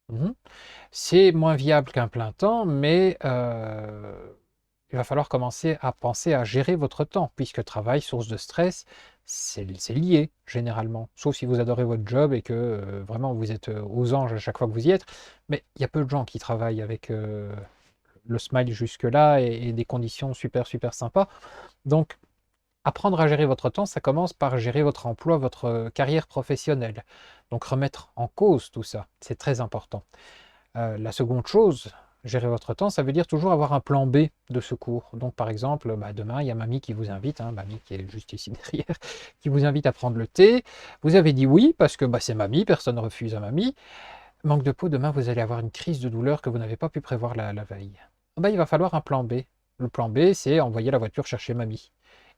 Mhm. C'est moins viable qu'un plein temps, mais il va falloir commencer à penser à gérer votre temps, puisque travail, source de stress, c'est lié généralement. Sauf si vous adorez votre job et que vraiment vous êtes aux anges à chaque fois que vous y êtes. Mais il y a peu de gens qui travaillent avec le smile jusque-là et des conditions super super sympas. Donc apprendre à gérer votre temps, ça commence par gérer votre emploi, votre carrière professionnelle. Donc remettre en cause tout ça, c'est très important. La seconde chose, gérer votre temps, ça veut dire toujours avoir un plan B de secours. Donc par exemple, bah, demain, il y a mamie qui vous invite, hein, mamie qui est juste ici derrière, qui vous invite à prendre le thé. Vous avez dit oui parce que bah, c'est mamie, personne ne refuse à mamie. Manque de peau, demain, vous allez avoir une crise de douleur que vous n'avez pas pu prévoir la veille. Bah, il va falloir un plan B. Le plan B, c'est envoyer la voiture chercher mamie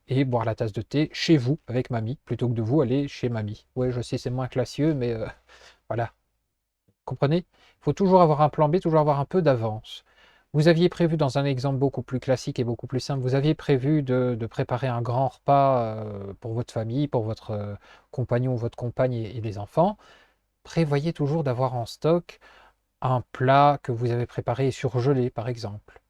et boire la tasse de thé chez vous avec mamie, plutôt que de vous aller chez mamie. Ouais, je sais, c'est moins classieux, mais voilà, comprenez? Il faut toujours avoir un plan B, toujours avoir un peu d'avance. Vous aviez prévu, dans un exemple beaucoup plus classique et beaucoup plus simple, vous aviez prévu de préparer un grand repas pour votre famille, pour votre compagnon ou votre compagne et les enfants. Prévoyez toujours d'avoir en stock un plat que vous avez préparé et surgelé, par exemple.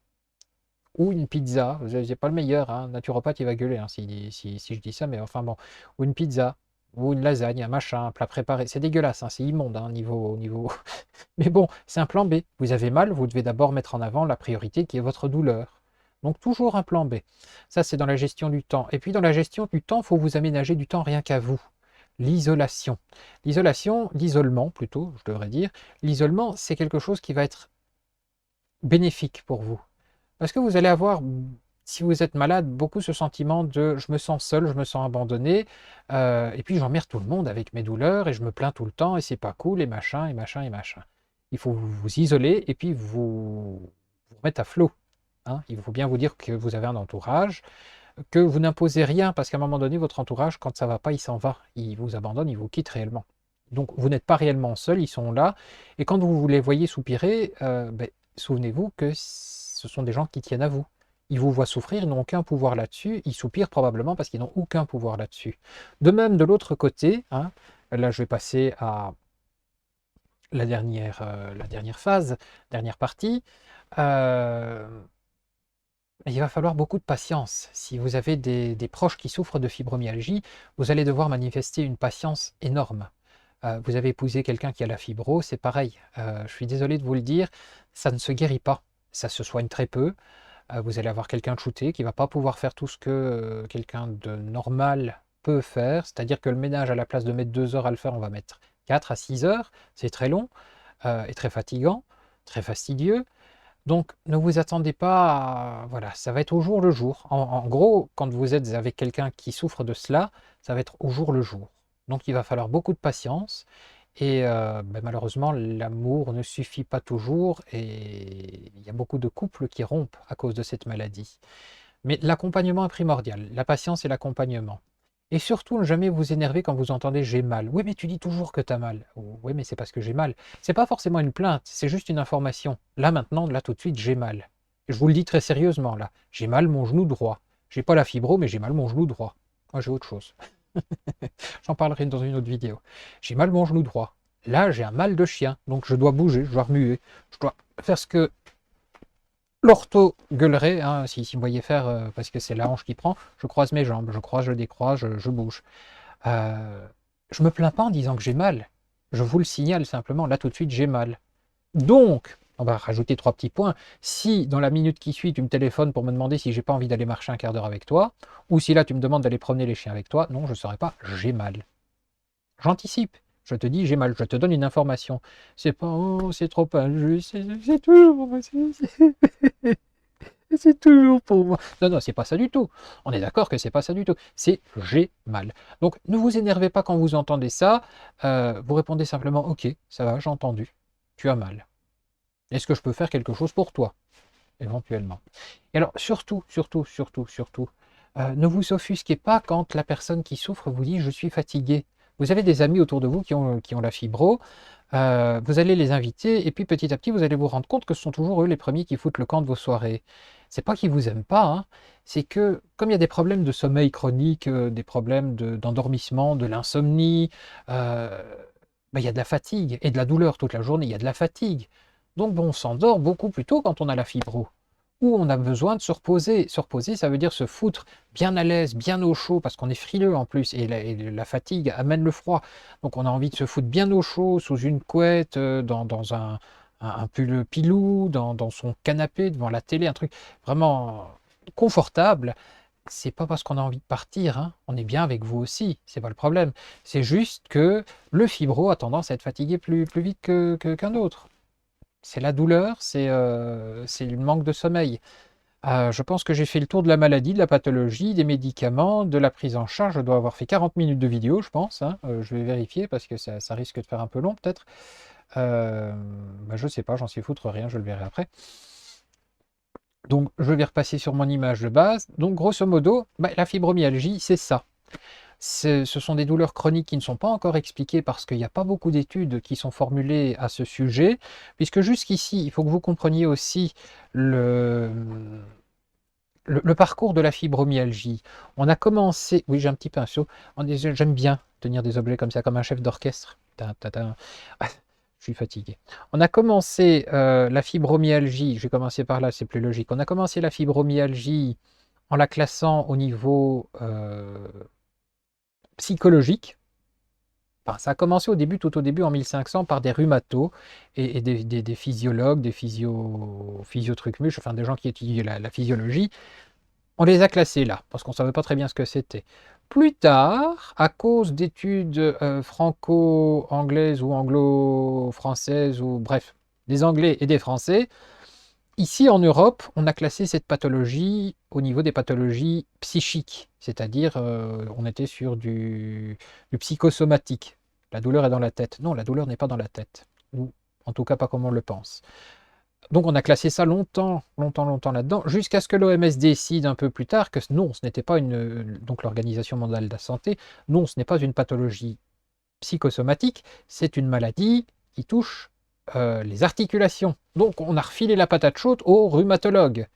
ou une pizza, c'est pas le meilleur, hein, naturopathe il va gueuler hein, si je dis ça, mais enfin bon, ou une pizza, ou une lasagne, un machin, un plat préparé, c'est dégueulasse, hein, c'est immonde hein, niveau. Mais bon, c'est un plan B. Vous avez mal, vous devez d'abord mettre en avant la priorité qui est votre douleur. Donc toujours un plan B. Ça, c'est dans la gestion du temps. Et puis dans la gestion du temps, il faut vous aménager du temps rien qu'à vous. L'isolation. L'isolement plutôt, je devrais dire. L'isolement, c'est quelque chose qui va être bénéfique pour vous. Parce que vous allez avoir, si vous êtes malade, beaucoup ce sentiment de je me sens seul, je me sens abandonné, et puis j'emmerde tout le monde avec mes douleurs, et je me plains tout le temps, et c'est pas cool, et machin, et machin, et machin. Il faut vous isoler, et puis vous remettre à flot. Hein. Il faut bien vous dire que vous avez un entourage, que vous n'imposez rien, parce qu'à un moment donné, votre entourage, quand ça va pas, il s'en va. Il vous abandonne, il vous quitte réellement. Donc vous n'êtes pas réellement seul, ils sont là, et quand vous les voyez soupirer, souvenez-vous que ce sont des gens qui tiennent à vous. Ils vous voient souffrir, ils n'ont aucun pouvoir là-dessus, ils soupirent probablement parce qu'ils n'ont aucun pouvoir là-dessus. De même, de l'autre côté, hein, là je vais passer à la dernière phase, dernière partie, euh, il va falloir beaucoup de patience. Si vous avez des proches qui souffrent de fibromyalgie, vous allez devoir manifester une patience énorme. Vous avez épousé quelqu'un qui a la fibro, c'est pareil. Je suis désolé de vous le dire, ça ne se guérit pas. Ça se soigne très peu. Vous allez avoir quelqu'un de shooté qui ne va pas pouvoir faire tout ce que quelqu'un de normal peut faire. C'est-à-dire que le ménage, à la place de mettre 2 heures à le faire, on va mettre 4 à 6 heures. C'est très long et très fatigant, très fastidieux. Donc ne vous attendez pas à... Voilà, ça va être au jour le jour. En gros, quand vous êtes avec quelqu'un qui souffre de cela, ça va être au jour le jour. Donc il va falloir beaucoup de patience. Et malheureusement, l'amour ne suffit pas toujours et il y a beaucoup de couples qui rompent à cause de cette maladie. Mais l'accompagnement est primordial, la patience et l'accompagnement. Et surtout, ne jamais vous énerver quand vous entendez j'ai mal. Oui, mais tu dis toujours que tu as mal. Oui, mais c'est parce que j'ai mal. C'est pas forcément une plainte, c'est juste une information. Là, maintenant, là, tout de suite, j'ai mal. Et je vous le dis très sérieusement, là. J'ai mal mon genou droit. J'ai pas la fibro, mais j'ai mal mon genou droit. Moi, j'ai autre chose. J'en parlerai dans une autre vidéo. J'ai mal mon genou droit. Là, j'ai un mal de chien, donc je dois bouger, je dois remuer, je dois faire ce que l'ortho gueulerait, hein, si vous voyez faire, parce que c'est la hanche qui prend, je croise mes jambes, je croise, je décroise, je bouge. Je me plains pas en disant que j'ai mal. Je vous le signale simplement, là tout de suite j'ai mal. Donc, on va rajouter 3 petits points. Si dans la minute qui suit, tu me téléphones pour me demander si j'ai pas envie d'aller marcher un quart d'heure avec toi, ou si là tu me demandes d'aller promener les chiens avec toi, non, je ne saurais pas, j'ai mal. J'anticipe. Je te dis, j'ai mal, je te donne une information. C'est pas, oh, c'est trop injuste, c'est toujours, c'est toujours pour moi. Non, non, c'est pas ça du tout. On est d'accord que c'est pas ça du tout. C'est j'ai mal. Donc, ne vous énervez pas quand vous entendez ça. Vous répondez simplement, ok, ça va, j'ai entendu. Tu as mal. Est-ce que je peux faire quelque chose pour toi? Éventuellement. Et alors, surtout, ne vous offusquez pas quand la personne qui souffre vous dit je suis fatigué. Vous avez des amis autour de vous qui ont la fibro, vous allez les inviter, et puis petit à petit, vous allez vous rendre compte que ce sont toujours eux les premiers qui foutent le camp de vos soirées. C'est pas qu'ils vous aiment pas, hein, c'est que comme il y a des problèmes de sommeil chronique, des problèmes d'endormissement, de l'insomnie, il y a de la fatigue et de la douleur toute la journée, il y a de la fatigue. Donc bon, on s'endort beaucoup plus tôt quand on a la fibro où on a besoin de se reposer. Se reposer, ça veut dire se foutre bien à l'aise, bien au chaud, parce qu'on est frileux en plus, et la fatigue amène le froid. Donc on a envie de se foutre bien au chaud, sous une couette, dans un pull pilou, dans son canapé, devant la télé, un truc vraiment confortable. C'est pas parce qu'on a envie de partir, hein. On est bien avec vous aussi, c'est pas le problème. C'est juste que le fibro a tendance à être fatigué plus vite qu'un autre. C'est la douleur, c'est le manque de sommeil. Je pense que j'ai fait le tour de la maladie, de la pathologie, des médicaments, de la prise en charge. Je dois avoir fait 40 minutes de vidéo, je pense, hein. Je vais vérifier parce que ça risque de faire un peu long peut-être. Je sais pas, j'en sais foutre rien, je le verrai après. Donc je vais repasser sur mon image de base. Donc grosso modo, la fibromyalgie, c'est ça. Ce sont des douleurs chroniques qui ne sont pas encore expliquées parce qu'il n'y a pas beaucoup d'études qui sont formulées à ce sujet, puisque jusqu'ici, il faut que vous compreniez aussi le parcours de la fibromyalgie. On a commencé, oui j'ai un petit pinceau, j'aime bien tenir des objets comme ça, comme un chef d'orchestre. Je suis fatigué. On a commencé la fibromyalgie, je vais commencer par là, c'est plus logique. On a commencé la fibromyalgie en la classant au niveau psychologique. Enfin, ça a commencé au début, tout au début en 1500 par des rhumatos et des physiologues, des physio-trucs-muches, enfin des gens qui étudient la physiologie. On les a classés là, parce qu'on ne savait pas très bien ce que c'était. Plus tard, à cause d'études franco-anglaises ou anglo-françaises, ou bref, des Anglais et des Français, ici en Europe, on a classé cette pathologie au niveau des pathologies psychiques, c'est-à-dire on était sur du psychosomatique. La douleur est dans la tête. Non, la douleur n'est pas dans la tête, ou en tout cas pas comme on le pense. Donc on a classé ça longtemps, longtemps, longtemps là-dedans, jusqu'à ce que l'OMS décide un peu plus tard que non, ce n'était pas donc l'Organisation mondiale de la santé, non, ce n'est pas une pathologie psychosomatique, c'est une maladie qui touche les articulations. Donc on a refilé la patate chaude au rhumatologue.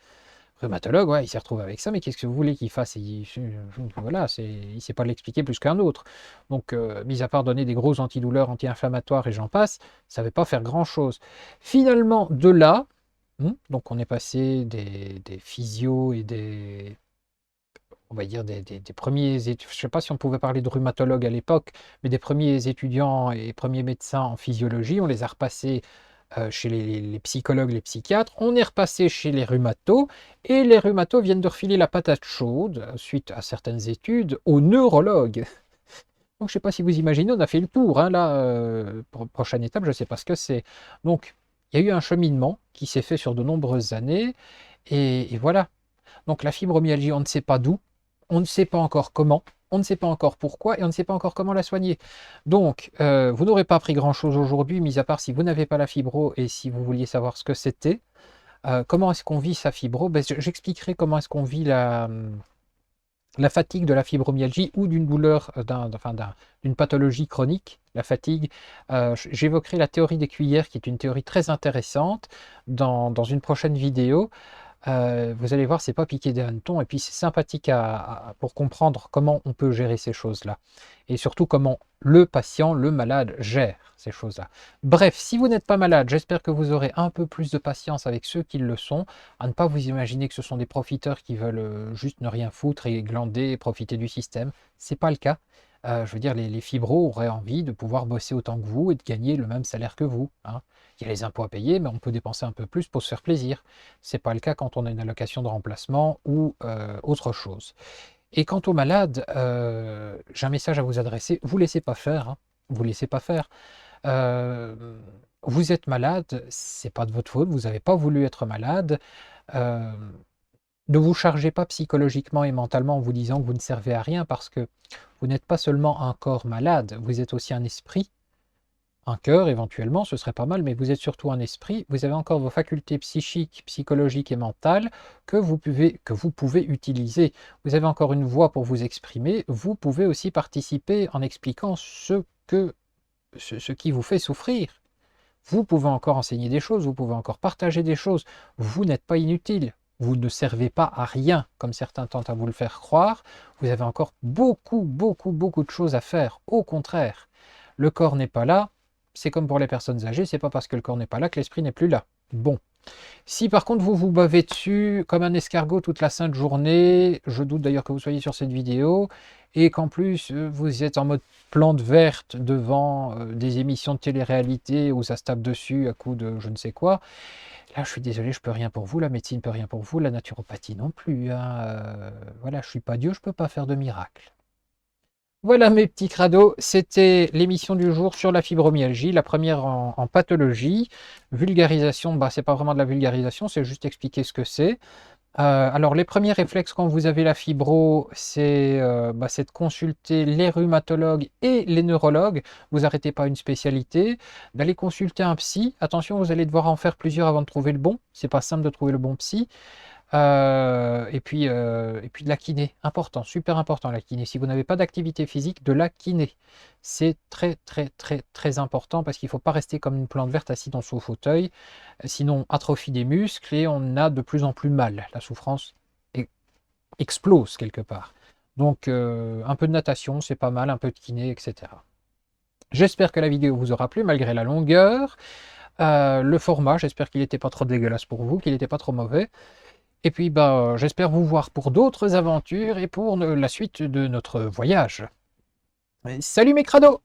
Rhumatologue, ouais, il s'est retrouvé avec ça, mais qu'est-ce que vous voulez qu'il fasse? Voilà, il ne sait pas l'expliquer plus qu'un autre. Donc, mis à part donner des gros antidouleurs, anti-inflammatoires et j'en passe, ça ne va pas faire grand-chose. Finalement, de là, donc on est passé des physios et on va dire des premiers étudiants, je ne sais pas si on pouvait parler de rhumatologue à l'époque, mais des premiers étudiants et premiers médecins en physiologie, on les a repassés chez les psychologues, les psychiatres, on est repassé chez les rhumatos, et les rhumatos viennent de refiler la patate chaude, suite à certaines études, aux neurologues. Donc je ne sais pas si vous imaginez, on a fait le tour, hein, là, prochaine étape, je ne sais pas ce que c'est. Donc il y a eu un cheminement qui s'est fait sur de nombreuses années, et voilà. Donc la fibromyalgie, on ne sait pas d'où, on ne sait pas encore comment, on ne sait pas encore pourquoi et on ne sait pas encore comment la soigner. Donc, vous n'aurez pas appris grand-chose aujourd'hui, mis à part si vous n'avez pas la fibro et si vous vouliez savoir ce que c'était. Comment est-ce qu'on vit sa fibro? Ben, j'expliquerai comment est-ce qu'on vit la fatigue de la fibromyalgie ou d'une douleur, d'une pathologie chronique, la fatigue. J'évoquerai la théorie des cuillères, qui est une théorie très intéressante dans une prochaine vidéo. Vous allez voir, c'est pas piqué des hannetons, et puis c'est sympathique pour comprendre comment on peut gérer ces choses-là, et surtout comment le patient, le malade, gère ces choses-là. Bref, si vous n'êtes pas malade, j'espère que vous aurez un peu plus de patience avec ceux qui le sont, à ne pas vous imaginer que ce sont des profiteurs qui veulent juste ne rien foutre et glander et profiter du système. C'est pas le cas. Je veux dire, les fibros auraient envie de pouvoir bosser autant que vous et de gagner le même salaire que vous, hein. Il y a les impôts à payer, mais on peut dépenser un peu plus pour se faire plaisir. Ce n'est pas le cas quand on a une allocation de remplacement ou autre chose. Et quant aux malades, j'ai un message à vous adresser. Vous ne laissez pas faire, hein. Vous ne laissez pas faire. Euh, vous êtes malade, c'est pas de votre faute, vous n'avez pas voulu être malade. Euh, ne vous chargez pas psychologiquement et mentalement en vous disant que vous ne servez à rien, parce que vous n'êtes pas seulement un corps malade, vous êtes aussi un esprit. Un cœur, éventuellement, ce serait pas mal, mais vous êtes surtout un esprit. Vous avez encore vos facultés psychiques, psychologiques et mentales que vous pouvez utiliser. Vous avez encore une voix pour vous exprimer. Vous pouvez aussi participer en expliquant ce qui vous fait souffrir. Vous pouvez encore enseigner des choses, vous pouvez encore partager des choses. Vous n'êtes pas inutile. Vous ne servez pas à rien, comme certains tentent à vous le faire croire. Vous avez encore beaucoup, beaucoup, beaucoup de choses à faire. Au contraire, le corps n'est pas là. C'est comme pour les personnes âgées, c'est pas parce que le corps n'est pas là que l'esprit n'est plus là. Bon. Si par contre vous vous bavez dessus comme un escargot toute la sainte journée, je doute d'ailleurs que vous soyez sur cette vidéo, et qu'en plus vous êtes en mode plante verte devant des émissions de télé-réalité où ça se tape dessus à coup de je ne sais quoi, là je suis désolé, je peux rien pour vous, la médecine peut rien pour vous, la naturopathie non plus, hein, voilà, je suis pas Dieu, je peux pas faire de miracle. Voilà mes petits crados, c'était l'émission du jour sur la fibromyalgie, la première en pathologie. Vulgarisation, bah, c'est pas vraiment de la vulgarisation, c'est juste expliquer ce que c'est. Alors les premiers réflexes quand vous avez la fibro, c'est de consulter les rhumatologues et les neurologues. Vous n'arrêtez pas une spécialité, d'aller consulter un psy. Attention, vous allez devoir en faire plusieurs avant de trouver le bon. C'est pas simple de trouver le bon psy. Et puis de la kiné, important, super important la kiné. Si vous n'avez pas d'activité physique, de la kiné. C'est très très très très important, parce qu'il ne faut pas rester comme une plante verte assis dans son fauteuil. Sinon, atrophie des muscles et on a de plus en plus mal. La souffrance explose quelque part. Donc un peu de natation, c'est pas mal, un peu de kiné, etc. J'espère que la vidéo vous aura plu malgré la longueur. Le format, j'espère qu'il n'était pas trop dégueulasse pour vous, qu'il n'était pas trop mauvais. Et puis bah, j'espère vous voir pour d'autres aventures et pour la suite de notre voyage. Salut mes crados!